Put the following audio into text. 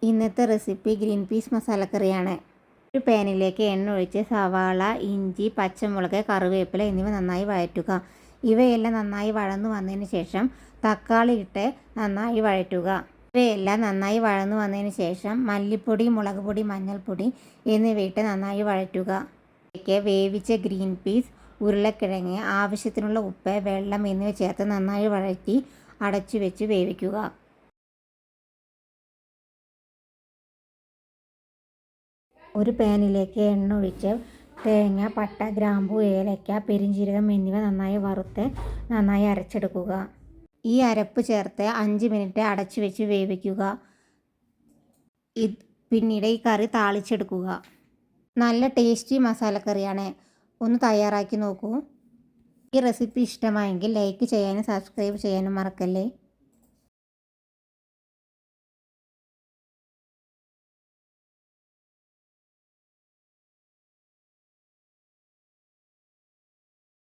ഇന്നത്തെ recipe green peas മസാലക്കറിയാണ്. ഒരു പാനിലേക്ക് എണ്ണ ഒഴിച്ച് സവാള, ഇഞ്ചി, പച്ചമുളക്, കറിവേപ്പില എന്നിവ നന്നായി വഴറ്റുക. ഇവയെല്ലാം നന്നായി വഴന്നു വന്നതിന് ശേഷം തക്കാളി ഇട്ട് നന്നായി വഴറ്റുക. ഇവയെല്ലാം നന്നായി വഴന്നു വന്നതിന് ശേഷം മല്ലിപ്പൊടി, മുളക് പൊടി, മഞ്ഞൾപ്പൊടി എന്നിവയിട്ട് നന്നായി വഴറ്റുക. ഇതിലേക്ക് വേവിച്ച ഗ്രീൻ പീസ്, ഉരുളക്കിഴങ്ങ്, ആവശ്യത്തിനുള്ള ഉപ്പ്, വെള്ളം എന്നിവ ചേർത്ത് നന്നായി വഴറ്റി അടച്ചു വെച്ച് വേവിക്കുക. ഒരു പാനിലേക്ക് എണ്ണ ഒഴിച്ച് തേങ്ങ, പട്ട, ഗ്രാമ്പു, ഏലക്ക, പെരിഞ്ജീരകം എന്നിവ നന്നായി വറുത്ത് നന്നായി അരച്ചെടുക്കുക. ഈ അരപ്പ് ചേർത്ത് 5 മിനിറ്റ് അടച്ചു വെച്ച് വേവിക്കുക. പിന്നീട് ഈ കറി താളിച്ചെടുക്കുക. നല്ല ടേസ്റ്റി മസാലക്കറിയാണ്. ഒന്ന് തയ്യാറാക്കി നോക്കൂ. ഈ റെസിപ്പി ഇഷ്ടമായെങ്കിൽ ലൈക്ക് ചെയ്യാനും സബ്സ്ക്രൈബ് ചെയ്യാനും മറക്കല്ലേ.